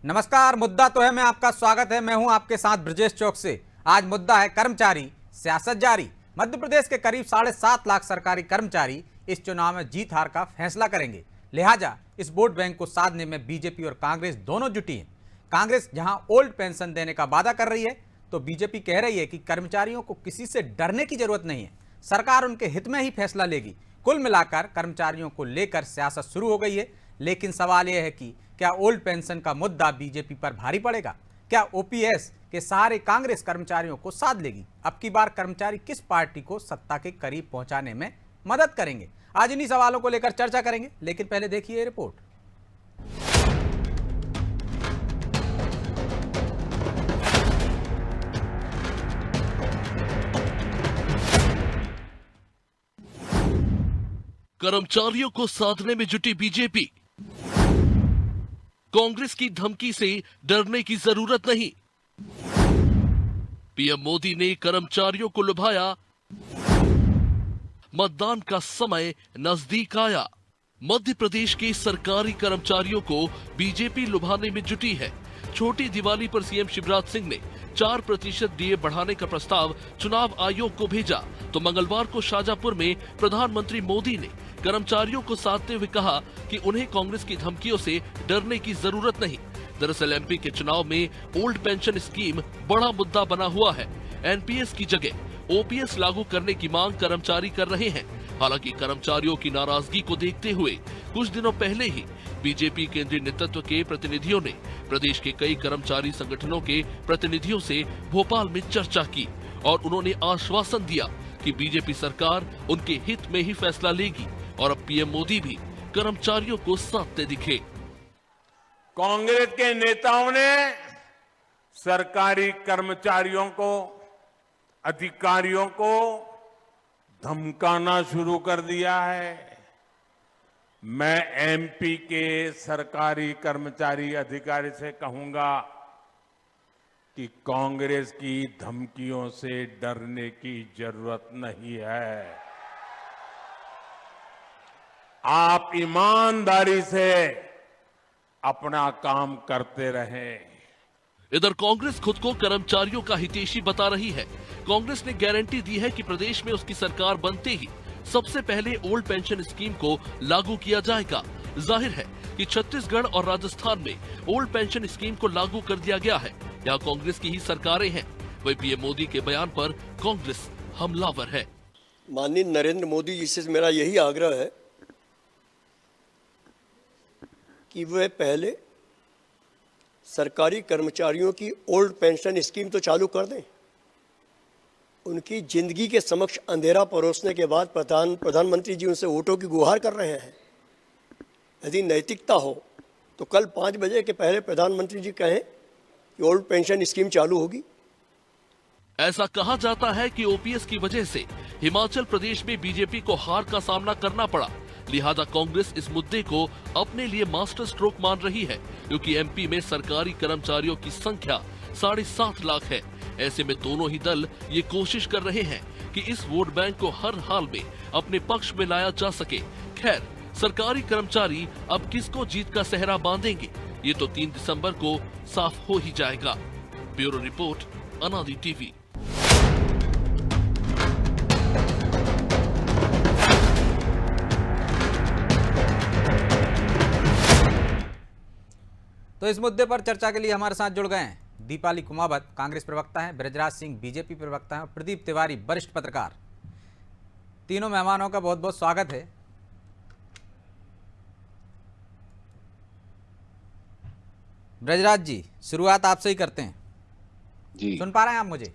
नमस्कार। मुद्दा तो है मैं आपका स्वागत है। मैं हूं आपके साथ ब्रजेश चौक से। आज मुद्दा है कर्मचारी, सियासत जारी। मध्य प्रदेश के करीब 7.5 लाख सरकारी कर्मचारी इस चुनाव में जीत हार का फैसला करेंगे। लिहाजा इस वोट बैंक को साधने में बीजेपी और कांग्रेस दोनों जुटी हैं। कांग्रेस जहां ओल्ड पेंशन देने का वादा कर रही है तो बीजेपी कह रही है कि कर्मचारियों को किसी से डरने की जरूरत नहीं है, सरकार उनके हित में ही फैसला लेगी। कुल मिलाकर कर्मचारियों को लेकर सियासत शुरू हो गई है। लेकिन सवाल यह है कि क्या ओल्ड पेंशन का मुद्दा बीजेपी पर भारी पड़ेगा? क्या ओपीएस के सहारे कांग्रेस कर्मचारियों को साध लेगी? अब की बार कर्मचारी किस पार्टी को सत्ता के करीब पहुंचाने में मदद करेंगे? आज इन्हीं सवालों को लेकर चर्चा करेंगे, लेकिन पहले देखिए ये रिपोर्ट। कर्मचारियों को साधने में जुटी बीजेपी। कांग्रेस की धमकी से डरने की जरूरत नहीं। पीएम मोदी ने कर्मचारियों को लुभाया। मतदान का समय नजदीक आया। मध्य प्रदेश के सरकारी कर्मचारियों को बीजेपी लुभाने में जुटी है। छोटी दिवाली पर सीएम शिवराज सिंह ने 4% डीए बढ़ाने का प्रस्ताव चुनाव आयोग को भेजा तो मंगलवार को शाजापुर में प्रधानमंत्री मोदी ने कर्मचारियों को साधते हुए कहा कि उन्हें कांग्रेस की धमकियों से डरने की जरूरत नहीं। दरअसल एमपी के चुनाव में ओल्ड पेंशन स्कीम बड़ा मुद्दा बना हुआ है। एनपीएस की जगह ओपीएस लागू करने की मांग कर्मचारी कर रहे हैं। हालांकि कर्मचारियों की नाराजगी को देखते हुए कुछ दिनों पहले ही बीजेपी केंद्रीय नेतृत्व के प्रतिनिधियों ने प्रदेश के कई कर्मचारी संगठनों के प्रतिनिधियों से भोपाल में चर्चा की और उन्होंने आश्वासन दिया कि बीजेपी सरकार उनके हित में ही फैसला लेगी और अब पीएम मोदी भी कर्मचारियों को साधते दिखे। कांग्रेस के नेताओं ने सरकारी कर्मचारियों को, अधिकारियों को धमकाना शुरू कर दिया है। मैं एमपी के सरकारी कर्मचारी अधिकारी से कहूंगा कि कांग्रेस की धमकियों से डरने की जरूरत नहीं है। आप ईमानदारी से अपना काम करते रहें। इधर कांग्रेस खुद को कर्मचारियों का हितैषी बता रही है। कांग्रेस ने गारंटी दी है कि प्रदेश में उसकी सरकार बनते ही सबसे पहले ओल्ड पेंशन स्कीम को लागू किया जाएगा। जाहिर है कि छत्तीसगढ़ और राजस्थान में ओल्ड पेंशन स्कीम को लागू कर दिया गया है। यहाँ कांग्रेस की ही सरकारें हैं। वही पीएम मोदी के बयान पर कांग्रेस हमलावर है। माननीय नरेंद्र मोदी जी से मेरा यही आग्रह है कि वे पहले सरकारी कर्मचारियों की ओल्ड पेंशन स्कीम तो चालू कर दें। उनकी जिंदगी के समक्ष अंधेरा परोसने के बाद प्रधानमंत्री जी उनसे वोटों की गुहार कर रहे हैं। यदि नैतिकता हो तो कल 5 बजे के पहले प्रधानमंत्री जी कहें कि ओल्ड पेंशन स्कीम चालू होगी। ऐसा कहा जाता है कि ओपीएस की वजह से हिमाचल प्रदेश में बीजेपी को हार का सामना करना पड़ा। लिहाजा कांग्रेस इस मुद्दे को अपने लिए मास्टर स्ट्रोक मान रही है, क्योंकि एमपी में सरकारी कर्मचारियों की संख्या 7.5 लाख है। ऐसे में दोनों ही दल ये कोशिश कर रहे हैं कि इस वोट बैंक को हर हाल में अपने पक्ष में लाया जा सके। खैर, सरकारी कर्मचारी अब किसको जीत का सेहरा बांधेंगे, ये तो 3 दिसंबर को साफ हो ही जाएगा। ब्यूरो रिपोर्ट, अनादि टीवी। तो इस मुद्दे पर चर्चा के लिए हमारे साथ जुड़ गए हैं दीपाली कुमावत, कांग्रेस प्रवक्ता हैं, ब्रजराज सिंह बीजेपी प्रवक्ता हैं और प्रदीप तिवारी वरिष्ठ पत्रकार। तीनों मेहमानों का बहुत बहुत स्वागत है। ब्रजराज जी, शुरुआत आपसे ही करते हैं जी। सुन पा रहे हैं आप मुझे?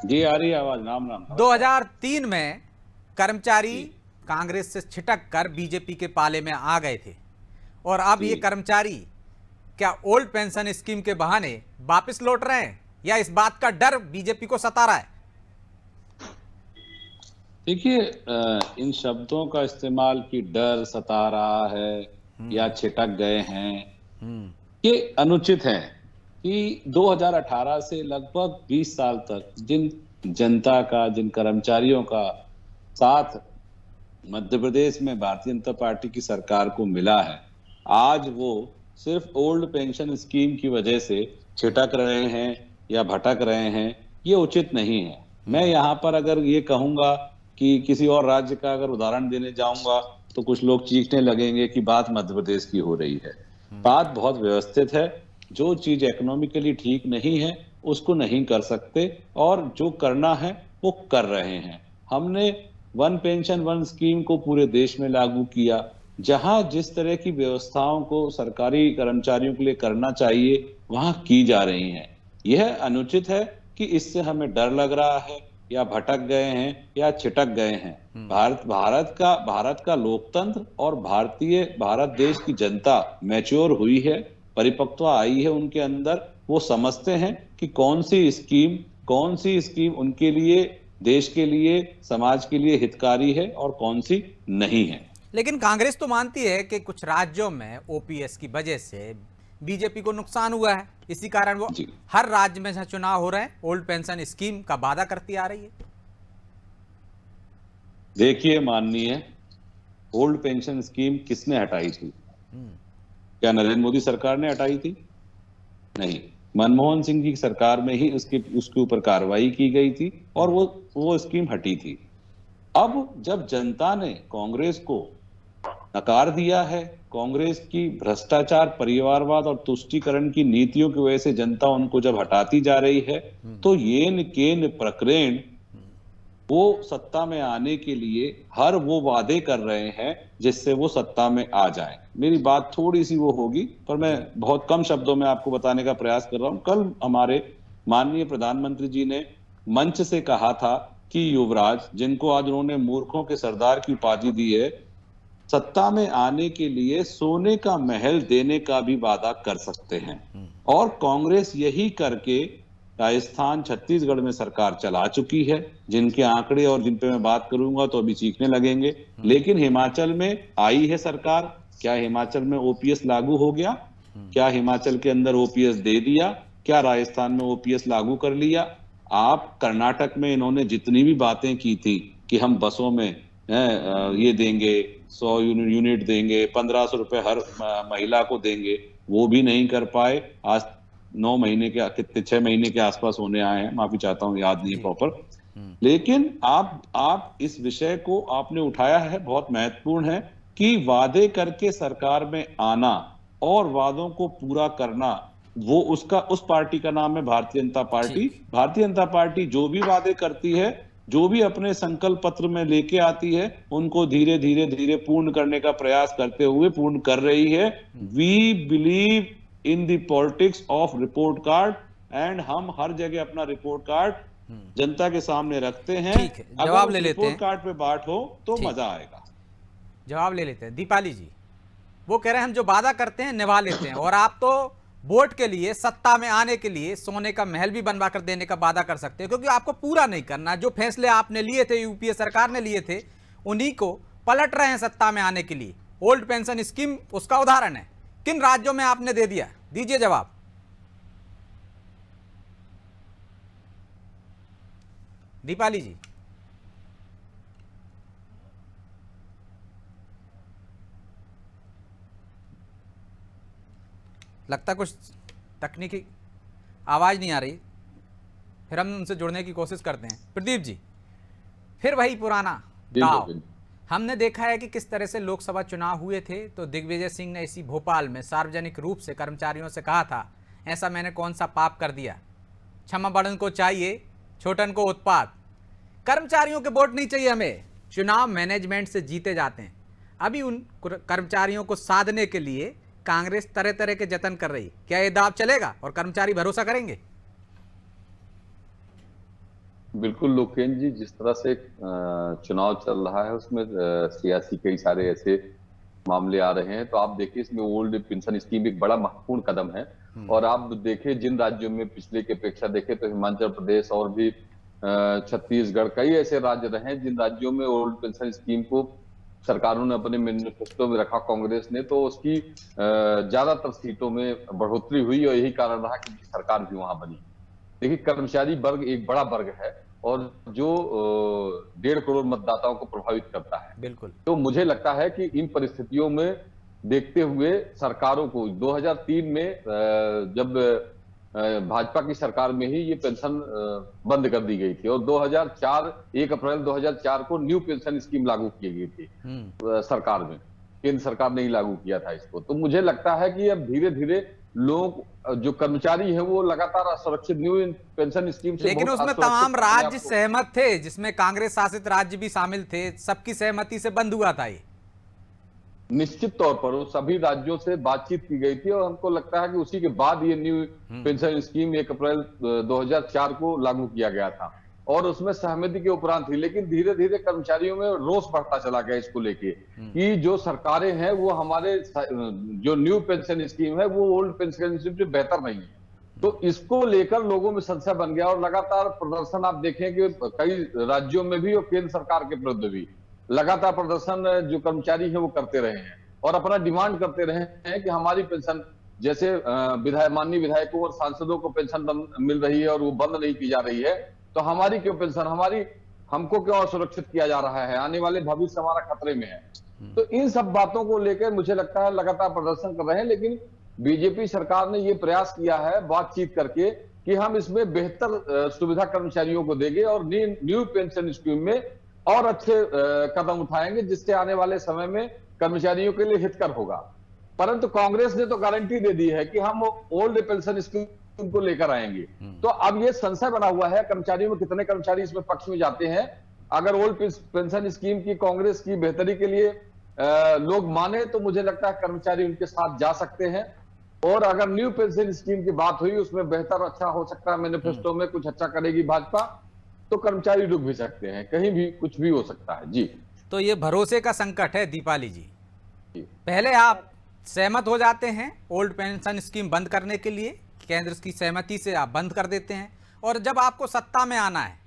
जी आ रही है आवाज। नाम 2003 में कर्मचारी कांग्रेस से छिटक कर बीजेपी के पाले में आ गए थे और अब ये कर्मचारी क्या ओल्ड पेंशन स्कीम के बहाने वापस लौट रहे हैं या इस बात का डर बीजेपी को सता रहा है? देखिए, इन शब्दों का इस्तेमाल कि डर सता रहा है या छिटक गए हैं, ये अनुचित है। कि 2018 से लगभग 20 साल तक जिन जनता का, जिन कर्मचारियों का साथ मध्य प्रदेश में भारतीय जनता पार्टी की सरकार को मिला है, आज वो सिर्फ ओल्ड पेंशन स्कीम की वजह से छिटक रहे हैं या भटक रहे हैं, ये उचित नहीं है। मैं यहाँ पर अगर ये कहूंगा कि किसी और राज्य का अगर उदाहरण देने जाऊंगा तो कुछ लोग चीखने लगेंगे कि बात मध्य प्रदेश की हो रही है। बात बहुत व्यवस्थित है। जो चीज इकोनॉमिकली ठीक नहीं है उसको नहीं कर सकते, और जो करना है वो कर रहे हैं। हमने वन पेंशन वन स्कीम को पूरे देश में लागू किया। जहां जिस तरह की व्यवस्थाओं को सरकारी कर्मचारियों के लिए करना चाहिए वहां की जा रही हैं। यह अनुचित है कि इससे हमें डर लग रहा है या भटक गए हैं या छिटक गए हैं। भारत का लोकतंत्र और भारत देश की जनता मैच्योर हुई है, परिपक्वता आई है उनके अंदर। वो समझते हैं कि कौन सी स्कीम उनके लिए, देश के लिए, समाज के लिए हितकारी है और कौन सी नहीं है। लेकिन कांग्रेस तो मानती है कि कुछ राज्यों में ओपीएस की वजह से बीजेपी को नुकसान हुआ है, इसी कारण वो हर राज्य में जहां चुनाव हो रहे हैं ओल्ड पेंशन स्कीम का वादा करती आ रही है। देखिए माननीय, ओल्ड पेंशन स्कीम किसने हटाई थी? क्या नरेंद्र मोदी सरकार ने हटाई थी? नहीं, मनमोहन सिंह जी की सरकार में ही उसके ऊपर कार्रवाई की गई थी और वो स्कीम हटी थी। अब जब जनता ने कांग्रेस को नकार दिया है, कांग्रेस की भ्रष्टाचार, परिवारवाद और तुष्टीकरण की नीतियों की वजह से जनता उनको जब हटाती जा रही है, तो येन केन प्रकरण वो सत्ता में आने के लिए हर वो वादे कर रहे हैं जिससे वो सत्ता में आ जाए। मेरी बात थोड़ी सी वो होगी, पर मैं बहुत कम शब्दों में आपको बताने का प्रयास कर रहा हूं। कल हमारे माननीय प्रधानमंत्री जी ने मंच से कहा था कि युवराज, जिनको आज उन्होंने मूर्खों के सरदार की उपाधि दी है, सत्ता में आने के लिए सोने का महल देने का भी वादा कर सकते हैं। और कांग्रेस यही करके राजस्थान, छत्तीसगढ़ में सरकार चला चुकी है, जिनके आंकड़े और जिन पे मैं बात करूंगा तो अभी चीखने लगेंगे। लेकिन हिमाचल में आई है सरकार। क्या हिमाचल में ओपीएस लागू हो गया? क्या हिमाचल के अंदर ओपीएस दे दिया? क्या राजस्थान में ओपीएस लागू कर लिया? आप कर्नाटक में इन्होंने जितनी भी बातें की थी कि हम बसों में ये देंगे, 100 यूनिट देंगे, 1500 रुपए हर महिला को देंगे, वो भी नहीं कर पाए। आज 9 महीने के कितने 6 महीने के आसपास होने आए हैं, माफी चाहता हूं, याद नहीं प्रॉपर। लेकिन आप इस विषय को आपने उठाया है, बहुत महत्वपूर्ण है कि वादे करके सरकार में आना और वादों को पूरा करना, वो उस पार्टी का नाम है भारतीय जनता पार्टी। भारतीय जनता पार्टी जो भी वादे करती है, जो भी अपने संकल्प पत्र में लेके आती है, उनको धीरे धीरे पूर्ण करने का प्रयास करते हुए पूर्ण कर रही है। We believe in the politics of report card, and हम हर जगह अपना रिपोर्ट कार्ड जनता के सामने रखते हैं। ठीक है, जवाब ले लेते हैं। रिपोर्ट कार्ड पे बात हो तो मजा आएगा। जवाब ले लेते हैं। दीपाली जी, वो कह रहे हैं हम जो वादा करते हैं निभा लेते हैं, और आप तो वोट के लिए, सत्ता में आने के लिए सोने का महल भी बनवा कर देने का वादा कर सकते हैं, क्योंकि आपको पूरा नहीं करना। जो फैसले आपने लिए थे, यूपीए सरकार ने लिए थे, उन्हीं को पलट रहे हैं सत्ता में आने के लिए। ओल्ड पेंशन स्कीम उसका उदाहरण है। किन राज्यों में आपने दे दिया? दीजिए जवाब। दीपाली जी, लगता कुछ तकनीकी आवाज नहीं आ रही, फिर हम उनसे जुड़ने की कोशिश करते हैं। प्रदीप जी, फिर वही पुराना दाव। हमने देखा है कि किस तरह से लोकसभा चुनाव हुए थे, तो दिग्विजय सिंह ने इसी भोपाल में सार्वजनिक रूप से कर्मचारियों से कहा था, ऐसा मैंने कौन सा पाप कर दिया, क्षमा बड़न को चाहिए, छोटन को उत्पाद। कर्मचारियों के वोट नहीं चाहिए हमें, चुनाव मैनेजमेंट से जीते जाते हैं। अभी उन कर्मचारियों को साधने के लिए कांग्रेस तरह तरह के जतन कर रही। क्या ये दाव चलेगा और कर्मचारी भरोसा करेंगे? बिल्कुल लोकेन जी, जिस तरह से चुनाव चल रहा है उसमें सियासी कई सारे ऐसे मामले आ रहे हैं, तो आप देखिए इसमें ओल्ड पेंशन स्कीम एक बड़ा महत्वपूर्ण कदम है। और आप देखिए जिन राज्यों में पिछले की अपेक्षा देखें तो हिमाचल प्रदेश और भी छत्तीसगढ़, कई ऐसे राज्य रहे हैं जिन राज्यों में ओल्ड पेंशन स्कीम को सरकारों ने अपने मैनिफेस्टो में रखा, कांग्रेस ने, तो उसकी ज्यादातर सीटों में बढ़ोतरी हुई और यही कारण रहा कि सरकार भी वहां बनी। देखिए कर्मचारी वर्ग एक बड़ा वर्ग है और जो 1.5 करोड़ मतदाताओं को प्रभावित करता है। बिल्कुल। तो मुझे लगता है कि इन परिस्थितियों में देखते हुए सरकारों को 2003 में जब भाजपा की सरकार में ही ये पेंशन बंद कर दी गई थी और 1 अप्रैल 2004 को न्यू पेंशन स्कीम लागू की गई थी सरकार में। केंद्र सरकार ने ही लागू किया था इसको। तो मुझे लगता है कि अब धीरे धीरे लोग जो कर्मचारी है वो लगातार असुरक्षित न्यू पेंशन स्कीम से, लेकिन उसमें तमाम राज्य सहमत थे, जिसमें कांग्रेस शासित राज्य भी शामिल थे, सबकी सहमति से बंद हुआ था ये। निश्चित तौर पर वो सभी राज्यों से बातचीत की गई थी और हमको लगता है कि उसी के बाद ये न्यू पेंशन स्कीम 1 अप्रैल 2004 को लागू किया गया था और उसमें सहमति के उपरांत थी। लेकिन धीरे धीरे कर्मचारियों में रोष बढ़ता चला गया इसको लेके कि जो सरकारें हैं वो हमारे जो न्यू पेंशन स्कीम है वो ओल्ड पेंशन स्कीम से बेहतर नहीं है। तो इसको लेकर लोगों में संशय बन गया और लगातार प्रदर्शन आप देखें कि कई राज्यों में भी और केंद्र सरकार के विरुद्ध भी लगातार प्रदर्शन जो कर्मचारी हैं वो करते रहे हैं और अपना डिमांड करते रहे हैं कि हमारी पेंशन, जैसे माननीय विधायकों और सांसदों को पेंशन मिल रही है और वो बंद नहीं की जा रही है, तो हमारी क्यों पेंशन, हमको क्यों असुरक्षित किया जा रहा है, आने वाले भविष्य हमारा खतरे में है। तो इन सब बातों को लेकर मुझे लगता है लगातार प्रदर्शन कर रहे हैं। लेकिन बीजेपी सरकार ने ये प्रयास किया है बातचीत करके कि हम इसमें बेहतर सुविधा कर्मचारियों को देंगे और न्यू पेंशन स्कीम में और अच्छे कदम उठाएंगे जिससे आने वाले समय में कर्मचारियों के लिए हितकर होगा। परंतु कांग्रेस ने तो गारंटी दे दी है कि हम ओल्ड पेंशन स्कीम को लेकर आएंगे। तो अब ये संशय बना हुआ है कर्मचारियों में, कितने कर्मचारी इसमें पक्ष में जाते हैं। अगर ओल्ड पेंशन स्कीम की कांग्रेस की बेहतरी के लिए लोग माने तो मुझे लगता है कर्मचारी उनके साथ जा सकते हैं। और अगर न्यू पेंशन स्कीम की बात हुई उसमें बेहतर अच्छा हो सकता है, मैनिफेस्टो में कुछ अच्छा करेगी भाजपा, तो कर्मचारी रुक भी सकते हैं, कहीं भी कुछ भी हो सकता है। जी, तो ये भरोसे का संकट है दीपाली जी। पहले आप सहमत हो जाते हैं ओल्ड पेंशन स्कीम बंद करने के लिए, केंद्र की सहमति से आप बंद कर देते हैं, और जब आपको सत्ता में आना है,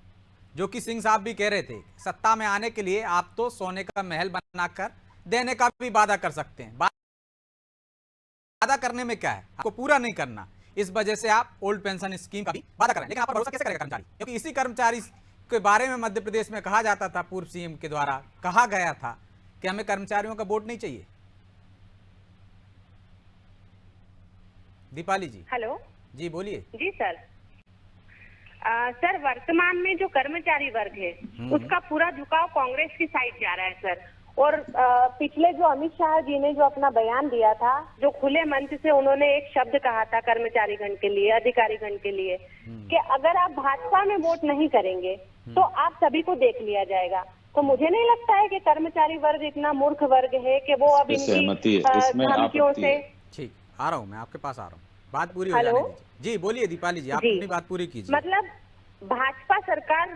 जो कि सिंह साहब भी कह रहे थे, सत्ता में आने के लिए आप तो सोने का महल बनाकर देने का भी वादा कर सकते हैं। वादा करने में क्या है, आपको पूरा नहीं करना, इस वजह से आप ओल्ड पेंशन स्कीम का भी वादा करें। लेकिन आप पर भरोसा कैसे करेगा कर्मचारी, क्योंकि इसी कर्मचारी के बारे में मध्य प्रदेश में कहा जाता था, पूर्व सीएम के द्वारा कहा गया था कि हमें कर्मचारियों का वोट नहीं चाहिए। दीपाली जी। हेलो जी बोलिए। जी सर। सर, वर्तमान में जो कर्मचारी वर्ग है उसका पूरा झुकाव कांग्रेस की साइड जा रहा है सर। और पिछले जो अमित शाह जी ने जो अपना बयान दिया था, जो खुले मंच से उन्होंने एक शब्द कहा था कर्मचारीगण के लिए, अधिकारीगण के लिए, कि अगर आप भाजपा में वोट नहीं करेंगे तो आप सभी को देख लिया जाएगा। तो मुझे नहीं लगता है कि कर्मचारी वर्ग इतना मूर्ख वर्ग है कि वो अब इनकी धमकियों से। ठीक, आ रहा हूँ मैं आपके पास, आ रहा हूँ, बात पूरी हो जाने दीजिए। जी बोलिए दीपाली जी, आप अपनी बात पूरी कीजिए। मतलब भाजपा सरकार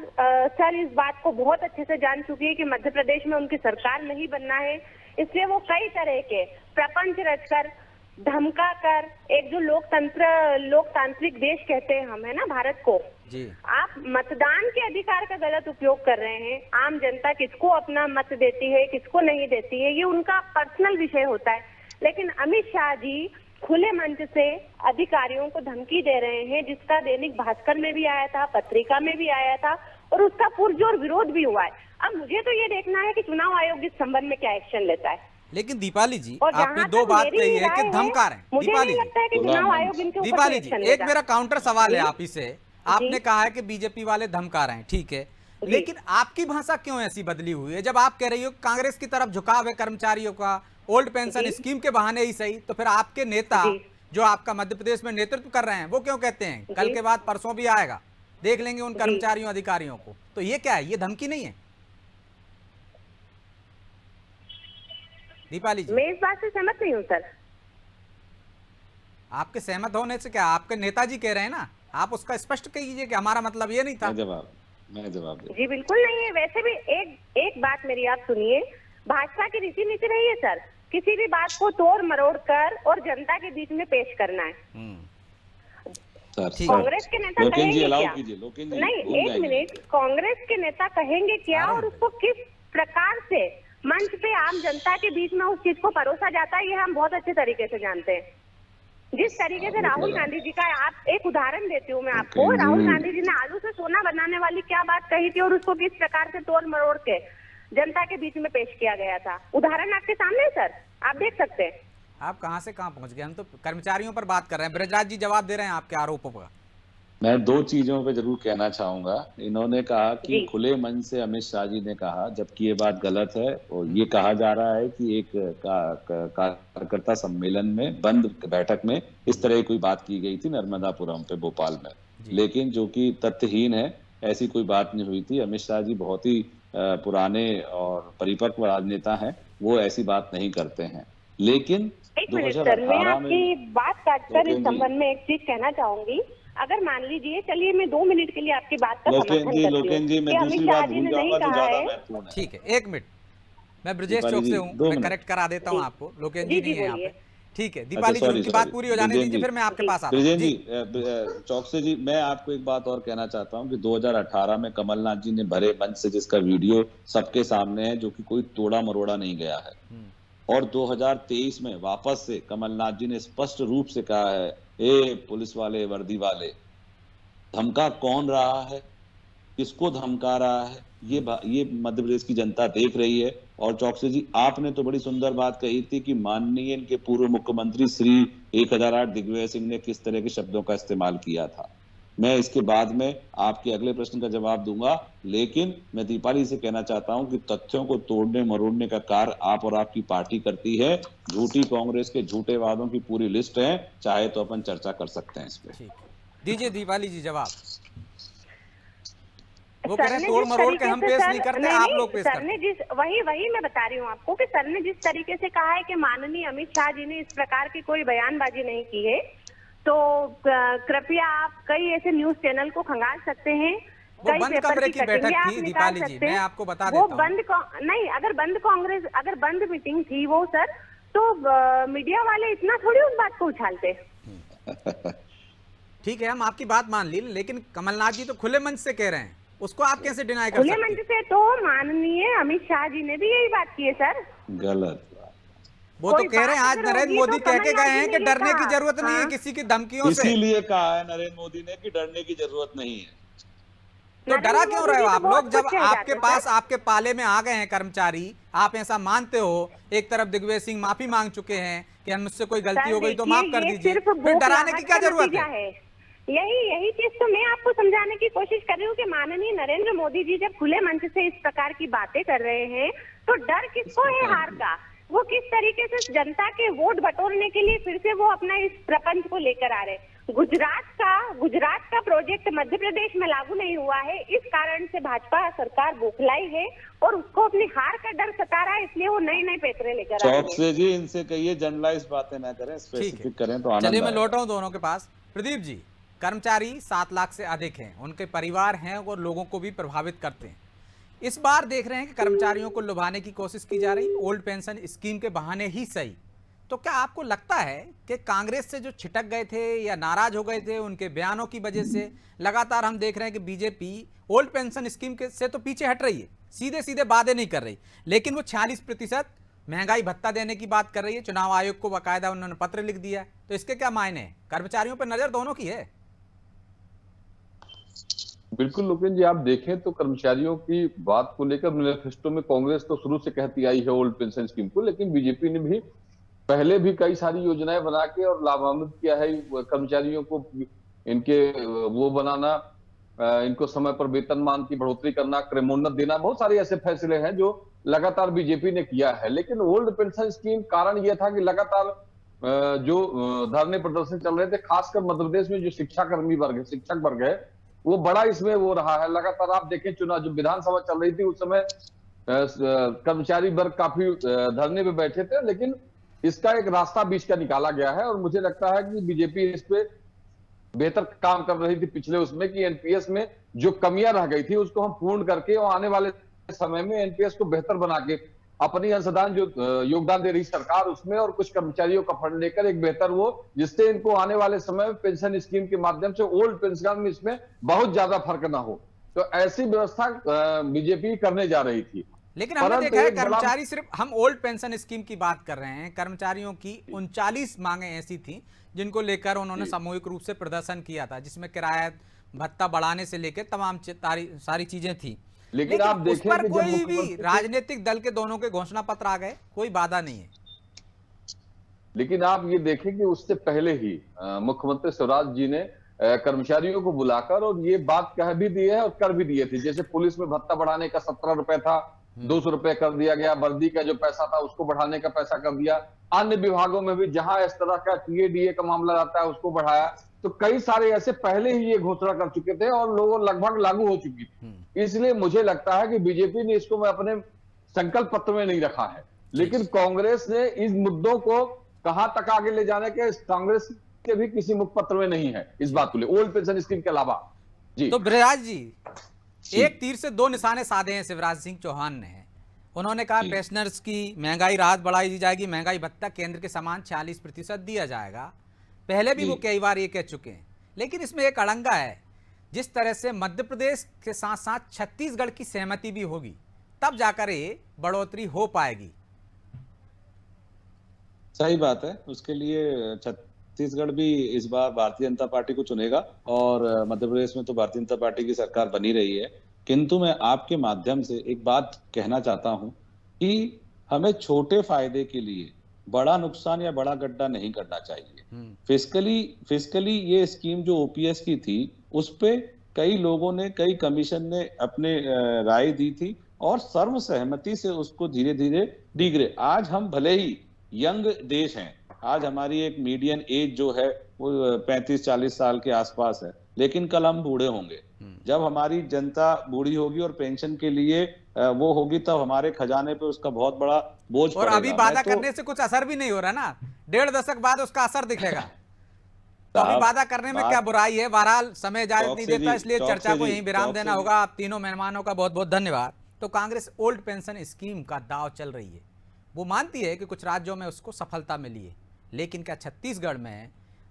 सर इस बात को बहुत अच्छे से जान चुकी है कि मध्य प्रदेश में उनकी सरकार नहीं बनना है, इसलिए वो कई तरह के प्रपंच रचकर, धमका कर, एक जो लोकतांत्रिक देश कहते हैं हम, है ना भारत को, जी, आप मतदान के अधिकार का गलत उपयोग कर रहे हैं। आम जनता किसको अपना मत देती है, किसको नहीं देती है, ये उनका पर्सनल विषय होता है। लेकिन अमित शाह जी खुले मंच से अधिकारियों को धमकी दे रहे हैं, जिसका दैनिक भास्कर में भी आया था, पत्रिका में भी आया था, और उसका पुरजोर विरोध भी हुआ है। अब मुझे तो ये देखना है कि चुनाव आयोग इस संबंध में क्या एक्शन लेता है। लेकिन दीपाली जी, आपने दो बात कही है कि धमका रहे हैं। मुझे नहीं लगता है कि चुनाव आयोग इनके ऊपर दीपाली जी, एक मेरा काउंटर सवाल है आप ही से। आपने कहा है कि बीजेपी वाले धमका रहे हैं, ठीक है, लेकिन आपकी भाषा क्यों ऐसी बदली हुई है? जब आप कह रही हो कांग्रेस की तरफ झुकाव है कर्मचारियों का, ओल्ड पेंशन स्कीम के बहाने ही सही, तो फिर आपके नेता जो आपका मध्य प्रदेश में नेतृत्व कर रहे हैं वो क्यों कहते हैं कल के बाद परसों भी आएगा, देख लेंगे उन कर्मचारियों अधिकारियों को? तो ये क्या है, ये धमकी नहीं है दीपाली जी? मैं इस बात से सहमत नहीं हूँ सर। आपके सहमत होने से क्या, आपके नेताजी कह रहे हैं ना, आप उसका स्पष्ट कीजिए कि हमारा मतलब ये नहीं था। मैं जवाब जी बिल्कुल नहीं है। वैसे भी एक बात मेरी आप सुनिए, भाजपा की रीति नीति रही है सर, किसी भी बात को तोड़ मरोड़ कर और जनता के बीच में पेश करना है। कांग्रेस के नेता कहेंगे क्या? नहीं, एक मिनट, कांग्रेस के नेता कहेंगे क्या और उसको किस प्रकार से मंच पे आम जनता के बीच में उस चीज को परोसा जाता है, ये हम बहुत अच्छे तरीके से जानते हैं। जिस तरीके से राहुल गांधी जी का, आप एक उदाहरण देती हूँ मैं आपको, राहुल गांधी जी ने आलू से सोना बनाने वाली क्या बात कही थी और उसको किस प्रकार से तोड़ मरोड़ के जनता के बीच में पेश किया गया था। उदाहरण आपके सामने है सर, आप देख सकते हैं। आप कहां से कहां पहुंच गए? हम तो कर्मचारियों पर बात कर रहे हैं। बृजराज जी जवाब दे रहे हैं आपके आरोपों पर। मैं दो चीजों पे जरूर कहना चाहूंगा। इन्होंने कहा कि जी। खुले मन से अमित शाह जी ने कहा, जबकि ये बात गलत है। और ये कहा जा रहा है कि एक कार्यकर्ता सम्मेलन में, बंद बैठक में इस तरह की कोई बात की गई थी नर्मदापुरम पे, भोपाल में, लेकिन जो कि तथ्यहीन है। ऐसी कोई बात नहीं हुई थी। अमित शाह जी बहुत ही पुराने और परिपक्व राजनेता हैं, वो ऐसी बात नहीं करते हैं। लेकिन एक मिनट सर, मैं 2018 आपकी में बात काटकर इस लोकेन जी- संबंध में एक चीज कहना चाहूंगी। अगर मान लीजिए, चलिए मैं 2 मिनट के लिए आपकी बात का समर्थन करती हूँ लोकेन जी, मैं कि अमित दूसरी शाह बात जी भूल ने नहीं जाऊंगा जो कहा ज्यादा है। महत्वपूर्ण है। ठीक है, एक मिनट, मैं ब्रजेश दीपाली चौक जी, से हूँ, 2 मैं मिनट। करेक्ट करा देता हूँ जी। आपको। लोकेन जी, जी नहीं है यहाँ बोलिए। पे। ठीक है, दीपाली जी, उनकी बात पूरी हो जाने दीजिए, फिर मैं आपके पास आता हूँ। ब्रिजेन जी, जी, चौकसे जी, मैं आपको एक बात और कहना चाहता हूँ कि 2018 में कमलनाथ जी ने भरे मंच से जिसका वीडियो सबके सामने है, जो कि कोई तोड़ा मरोड़ा नहीं गया है, और 2023 में वापस से कमलनाथ जी ने स्पष्ट रूप से कहा है, ए पुलिस वाले, वर्दी वाले, धमका कौन रहा है, किसको धमका रहा है, ये मध्य प्रदेश की जनता देख रही है। और चौकसे जी, आपने तो बड़ी सुंदर बात कही थी कि माननीय इनके पूर्व मुख्यमंत्री श्री 1008 दिग्विजय सिंह ने किस तरह के शब्दों का इस्तेमाल किया था। मैं इसके बाद में आपके अगले प्रश्न का जवाब दूंगा, लेकिन मैं दीपाली से कहना चाहता हूं कि तथ्यों को तोड़ने मरोड़ने का कार्य आप और आपकी पार्टी करती है। झूठी कांग्रेस के झूठे वादों की पूरी लिस्ट है, चाहे तो अपन चर्चा कर सकते हैं इस पे। ठीक है, दीजिए दीपाली जी जवाब। वो सर कह रहे ने हैं तोड़ जिस मरोड़ के तरीके हम से पेश सर- नहीं करते, नहीं, आप नहीं, लोग पेश सर करते ने जिस वही मैं बता रही हूँ आपको कि सर ने जिस तरीके से कहा है कि माननीय अमित शाह जी ने इस प्रकार की कोई बयानबाजी नहीं की है, तो कृपया आप कई ऐसे न्यूज चैनल को खंगाल सकते हैं, वो कई बंद पेपर कमरे की कटिंगें बैठक आप थी निकाल दीपाली जी, सकते मैं हैं। आपको बता वो देता हूँ। नहीं, अगर बंद मीटिंग थी वो सर, तो मीडिया वाले इतना थोड़ी उस बात को उछालते। ठीक है, हम आपकी बात मान ली, लेकिन कमलनाथ जी तो खुले मंच से कह रहे हैं, उसको आप कैसे डिनाई कर खुले सकते मंच हैं? से तो माननीय अमित शाह जी ने भी यही बात की है सर। गलत। वो तो कोई कह रहे हैं, बात आज अगर नरेंद्र होगी मोदी तो कह के कमलनाथ गए जी हैं ने कि ये डरने की कहा। जरूरत नहीं है हाँ। किसी की धमकियों से। इसीलिए कहा है नरेंद्र मोदी ने कि डरने की जरूरत नहीं है। तो डरा नरेंद्र क्यों मोदी रहे हो जी तो आप बहुत लोग? जब कुछ कह आपके जाते पास, सर। आपके पाले में आ गए हैं कर्मचारी, आप ऐसा मानते हो, एक तरफ दिग्विजय सिंह माफी मांग चुके हैं कि हम मुझसे कोई गलती सर हो गई तो देखिए, माफ कर ये दीजिए, सिर्फ फिर डराने की बौखलाहट क्या का जरूरत नतीजा है? यही चीज तो मैं आपको समझाने की कोशिश कर रही हूँ कि माननीय नरेंद्र मोदी जी जब खुले मंच से इस प्रकार की बातें कर रहे हैं, तो डर किसको है हार का? वो किस तरीके से जनता के वोट बटोरने के लिए फिर से वो अपना इस प्रपंच को लेकर आ रहे हैं। गुजरात का प्रोजेक्ट मध्य प्रदेश में लागू नहीं हुआ है, इस कारण से भाजपा सरकार बौखलाई है और उसको अपनी हार का डर सता रहा है, इसलिए वो नए नए पेपरे लेकर आ रही है। चौकसे जी, इनसे कहिए जनरलाइज बातें ना करें, ठीक है, स्पेसिफिक करें तो आनंद चलिए मैं आएगा। लौटा हूं दोनों के पास। प्रदीप जी, कर्मचारी 7 लाख से अधिक हैं, उनके परिवार हैं और लोगों को भी प्रभावित करते हैं। इस बार देख रहे हैं कि कर्मचारियों को लुभाने की कोशिश की जा रही, ओल्ड पेंशन स्कीम के बहाने ही सही। तो क्या आपको लगता है कि कांग्रेस से जो छिटक गए थे या नाराज हो गए थे उनके बयानों की वजह से, लगातार हम देख रहे हैं कि बीजेपी ओल्ड पेंशन स्कीम के से तो पीछे हट रही है, सीधे सीधे वादे नहीं कर रही, लेकिन वो 46% महंगाई भत्ता देने की बात कर रही है। चुनाव आयोग को बाकायदा उन्होंने पत्र लिख दिया है, तो इसके क्या मायने हैं? कर्मचारियों पर नजर दोनों की है। बिल्कुल लोकेन जी, आप देखें तो कर्मचारियों की बात को लेकर मैनिफेस्टो में कांग्रेस तो शुरू से कहती आई है ओल्ड पेंशन स्कीम को, लेकिन बीजेपी ने भी पहले भी कई सारी योजनाएं बना के और लाभान्वित किया है कर्मचारियों को। इनके वो बनाना, इनको समय पर वेतनमान की बढ़ोतरी करना, क्रमोन्नत देना, बहुत सारे ऐसे फैसले हैं जो लगातार बीजेपी ने किया है। लेकिन ओल्ड पेंशन स्कीम कारण यह था कि लगातार जो धरने प्रदर्शन चल रहे थे, खासकर मध्य प्रदेश में जो शिक्षाकर्मी वर्ग है, शिक्षक वर्ग है, वो बड़ा इसमें वो रहा है। लगातार आप देखें, चुनाव जब विधानसभा चल रही थी उस समय कर्मचारी वर्ग काफी धरने पे बैठे थे, लेकिन इसका एक रास्ता बीच का निकाला गया है और मुझे लगता है कि बीजेपी इस पे बेहतर काम कर रही थी पिछले उसमें, कि एनपीएस में जो कमियां रह गई थी उसको हम पूर्ण करके और आने वाले समय में एनपीएस को बेहतर बना के अपनी अंशदान जो योगदान दे रही सरकार उसमें, और कुछ कर्मचारियों का फंड लेकर एक बेहतर वो, जिससे इनको आने वाले समय में पेंशन स्कीम के माध्यम से ओल्ड पेंशन में इसमें बहुत ज्यादा फर्क ना हो, तो ऐसी व्यवस्था बीजेपी करने जा रही थी। लेकिन हमने देखा है कर्मचारी, सिर्फ हम ओल्ड पेंशन स्कीम की बात कर रहे हैं, कर्मचारियों की 39 मांगे ऐसी थी जिनको लेकर उन्होंने सामूहिक रूप से प्रदर्शन किया था, जिसमें किराया भत्ता बढ़ाने से लेकर तमाम सारी चीजें थी। लेकिन आप उस देखें पर कि जब कोई भी मुख्यमंत्री राजनीतिक दल के दोनों के घोषणा पत्र आ गए, कोई बाधा नहीं है। लेकिन आप ये देखें कि उससे पहले ही मुख्यमंत्री शिवराज जी ने कर्मचारियों को बुलाकर और ये बात कह भी दी है और कर भी दिए थे। जैसे पुलिस में भत्ता बढ़ाने का 17 रुपए था, 200 रुपए कर दिया गया, वर्दी का जो पैसा था उसको बढ़ाने का पैसा कर दिया, अन्य विभागों में भी जहां इस तरह का टीएडीए का मामला आता है उसको बढ़ाया। तो कई सारे ऐसे पहले ही ये घोषणा कर चुके थे और लोगों लगभग लागू हो चुकी थी। इसलिए मुझे लगता है कि बीजेपी ने इसको मैं अपने संकल्प पत्र में नहीं रखा है, लेकिन कांग्रेस ने इस मुद्दों को कहां तक आगे ले जाने के कांग्रेस के भी किसी मुख पत्र में नहीं है इस बात को ले, ओल्ड पेंशन स्कीम के अलावा। जी तो बृहराज जी, एक तीर से दो निशाने साधे हैं शिवराज सिंह चौहान ने। उन्होंने कहा पेंशनर्स की महंगाई राहत बढ़ाई दी जाएगी, महंगाई भत्ता केंद्र के समान 40% दिया जाएगा। पहले भी वो कई बार ये कह चुके हैं, लेकिन इसमें एक अड़ंगा है। जिस तरह से मध्य प्रदेश के साथ साथ छत्तीसगढ़ की सहमति भी होगी, तब जाकर ये बढ़ोतरी हो पाएगी। सही बात है। उसके लिए छत्तीसगढ़ भी इस बार भारतीय जनता पार्टी को चुनेगा और मध्य प्रदेश में तो भारतीय जनता पार्टी की सरकार बनी रही है। किंतु मैं आपके माध्यम से एक बात कहना चाहता हूं कि हमें छोटे फायदे के लिए बड़ा नुकसान या बड़ा गड्ढा नहीं करना चाहिए। फिजिकली ये स्कीम जो ओपीएस की थी, उस पे कई लोगों ने, कई कमीशन ने अपने राय दी थी और सर्व सहमति से उसको धीरे धीरे डिग्रे। आज हम भले ही यंग देश हैं, आज हमारी एक मीडियन एज जो है वो 35-40 साल के आसपास है, लेकिन कल हम बूढ़े होंगे। जब हमारी जनता बूढ़ी होगी और पेंशन के लिए वो होगी, तब हमारे खजाने पे उसका बहुत बड़ा बोझ और पड़ेगा। अभी वादा करने से कुछ असर भी नहीं हो रहा ना, 1.5 दशक बाद उसका असर दिखेगा। तो अभी वादा करने में क्या बुराई है? बहरहाल समय इजाजत नहीं देता, इसलिए चर्चा को यहीं विराम देना होगा। आप तीनों मेहमानों का बहुत बहुत धन्यवाद। तो कांग्रेस ओल्ड पेंशन स्कीम का दांव चल रही है। वो मानती है कि कुछ राज्यों में उसको सफलता मिली है, लेकिन क्या छत्तीसगढ़ में,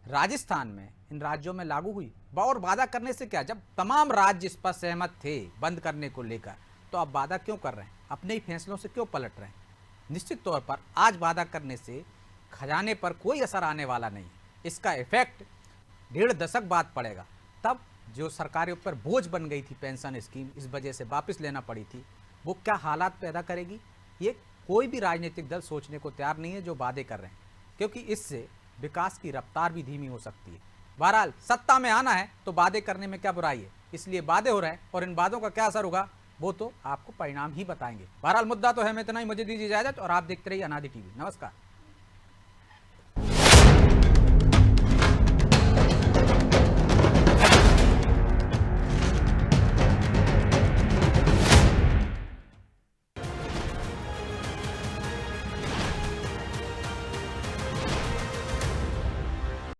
राजस्थान में, इन राज्यों में लागू हुई? और वादा करने से क्या, जब तमाम राज्य इस पर सहमत थे बंद करने को लेकर, तो अब वादा क्यों कर रहे हैं? अपने ही फैसलों से क्यों पलट रहे हैं? निश्चित तौर पर आज वादा करने से खजाने पर कोई असर आने वाला नहीं। इसका इफेक्ट 1.5 दशक बाद पड़ेगा। तब जो सरकार के ऊपर बोझ बन गई थी पेंशन स्कीम, इस वजह से वापस लेना पड़ी थी, वो क्या हालात पैदा करेगी, ये कोई भी राजनीतिक दल सोचने को तैयार नहीं है जो वादे कर रहे हैं, क्योंकि इससे विकास की रफ्तार भी धीमी हो सकती है। बहरहाल सत्ता में आना है तो वादे करने में क्या बुराई है, इसलिए वादे हो रहे हैं और इन वादों का क्या असर होगा वो तो आपको परिणाम ही बताएंगे। बहरहाल मुद्दा तो है, मैं इतना ही, मुझे दीजिए इजाजत और आप देखते रहिए अनादि टीवी। नमस्कार।